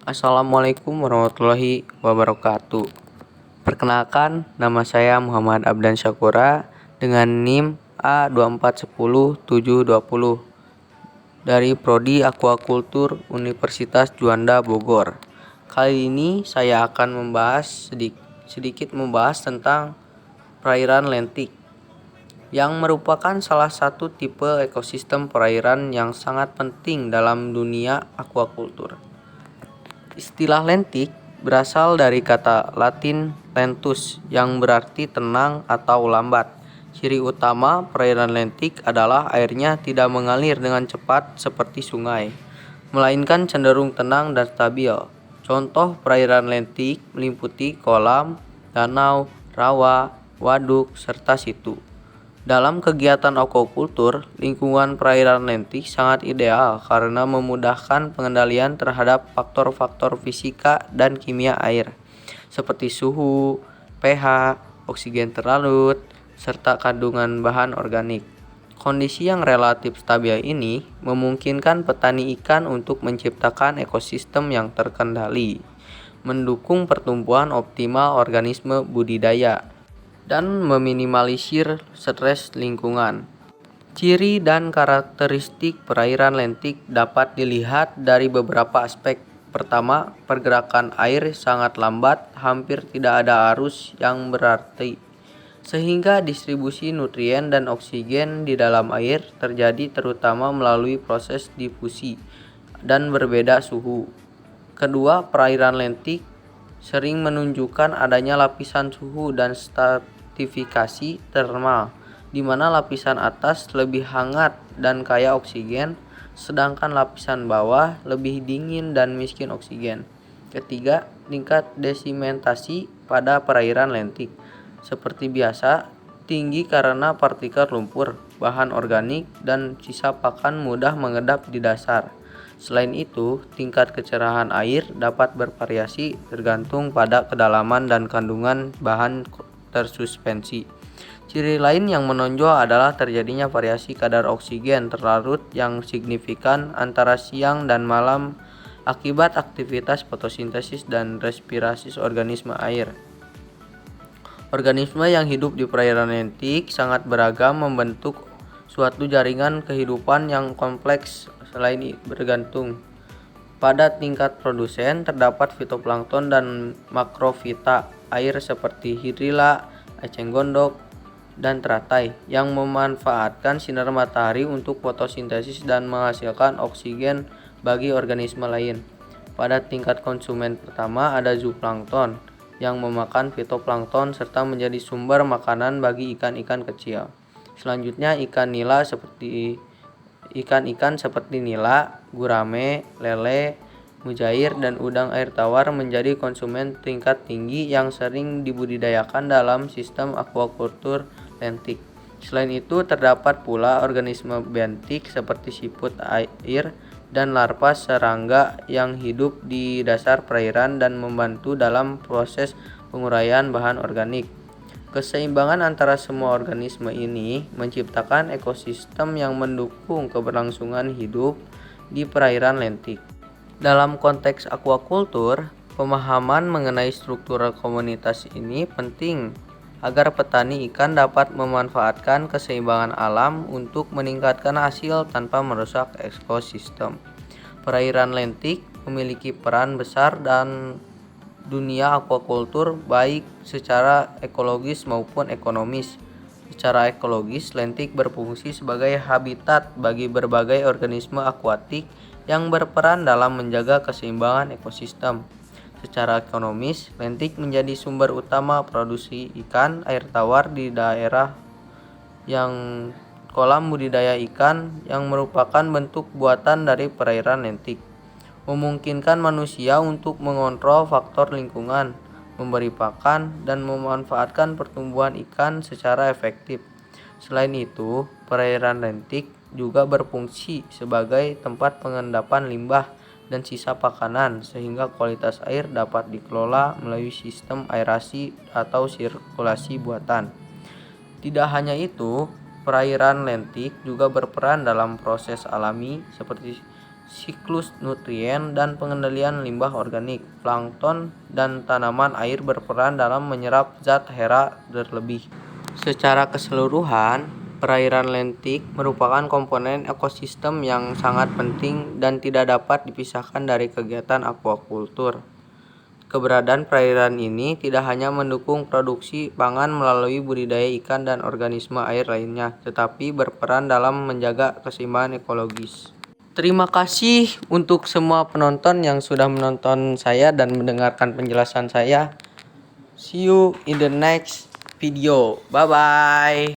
Assalamualaikum warahmatullahi wabarakatuh. Perkenalkan, nama saya Muhammad Abdan Syakura dengan NIM A2410720 dari Prodi Aquacultur Universitas Juanda Bogor. Kali ini saya akan sedikit membahas tentang perairan lentik yang merupakan salah satu tipe ekosistem perairan yang sangat penting dalam dunia aquacultur. Istilah lentik berasal dari kata Latin lentus yang berarti tenang atau lambat. Ciri utama perairan lentik adalah airnya tidak mengalir dengan cepat seperti sungai, melainkan cenderung tenang dan stabil. Contoh perairan lentik meliputi kolam, danau, rawa, waduk, serta situ. Dalam kegiatan aquacultur, lingkungan perairan lentik sangat ideal karena memudahkan pengendalian terhadap faktor-faktor fisika dan kimia air, seperti suhu, pH, oksigen terlarut, serta kandungan bahan organik. Kondisi yang relatif stabil ini memungkinkan petani ikan untuk menciptakan ekosistem yang terkendali, mendukung pertumbuhan optimal organisme budidaya, dan meminimalisir stres lingkungan. Ciri dan karakteristik perairan lentik dapat dilihat dari beberapa aspek. Pertama, pergerakan air sangat lambat, hampir tidak ada arus yang berarti, sehingga distribusi nutrien dan oksigen di dalam air terjadi terutama melalui proses difusi dan berbeda suhu. Kedua, perairan lentik sering menunjukkan adanya lapisan suhu dan stratifikasi termal, di mana lapisan atas lebih hangat dan kaya oksigen, sedangkan lapisan bawah lebih dingin dan miskin oksigen. Ketiga, tingkat sedimentasi pada perairan lentik seperti biasa tinggi karena partikel lumpur, bahan organik, dan sisa pakan mudah mengendap di dasar. Selain itu, tingkat kecerahan air dapat bervariasi tergantung pada kedalaman dan kandungan bahan tersuspensi. Ciri lain yang menonjol adalah terjadinya variasi kadar oksigen terlarut yang signifikan antara siang dan malam akibat aktivitas fotosintesis dan respirasi organisme air. Organisme yang hidup di perairan lentik sangat beragam, membentuk suatu jaringan kehidupan yang kompleks. Selain bergantung pada tingkat produsen, terdapat fitoplankton dan makrofita air seperti hidrilla, eceng gondok, dan teratai yang memanfaatkan sinar matahari untuk fotosintesis dan menghasilkan oksigen bagi organisme lain. Pada tingkat konsumen pertama ada zooplankton yang memakan fitoplankton serta menjadi sumber makanan bagi ikan-ikan kecil. Selanjutnya ikan-ikan seperti nila, gurame, lele, mujair, dan udang air tawar menjadi konsumen tingkat tinggi yang sering dibudidayakan dalam sistem aquacultur lentik. Selain itu, terdapat pula organisme bentik seperti siput air dan larva serangga yang hidup di dasar perairan dan membantu dalam proses penguraian bahan organik. Keseimbangan antara semua organisme ini menciptakan ekosistem yang mendukung keberlangsungan hidup di perairan lentik. Dalam konteks aquacultur, pemahaman mengenai struktur komunitas ini penting agar petani ikan dapat memanfaatkan keseimbangan alam untuk meningkatkan hasil tanpa merusak ekosistem. Perairan lentik memiliki peran besar dan dunia aquacultur baik secara ekologis maupun ekonomis. Secara ekologis, lentik berfungsi sebagai habitat bagi berbagai organisme akuatik yang berperan dalam menjaga keseimbangan ekosistem. Secara ekonomis, lentik menjadi sumber utama produksi ikan air tawar di daerah yang kolam budidaya ikan yang merupakan bentuk buatan dari perairan lentik, memungkinkan manusia untuk mengontrol faktor lingkungan, memberi pakan, dan memanfaatkan pertumbuhan ikan secara efektif. Selain itu, perairan lentik juga berfungsi sebagai tempat pengendapan limbah dan sisa pakanan sehingga kualitas air dapat dikelola melalui sistem aerasi atau sirkulasi buatan. Tidak hanya itu, perairan lentik juga berperan dalam proses alami seperti siklus nutrien, dan pengendalian limbah organik. Plankton dan tanaman air berperan dalam menyerap zat hara berlebih. Secara keseluruhan, perairan lentik merupakan komponen ekosistem yang sangat penting dan tidak dapat dipisahkan dari kegiatan aquaculture. Keberadaan perairan ini tidak hanya mendukung produksi pangan melalui budidaya ikan dan organisme air lainnya, tetapi berperan dalam menjaga keseimbangan ekologis. Terima kasih untuk semua penonton yang sudah menonton saya dan mendengarkan penjelasan saya. See you in the next video. Bye bye.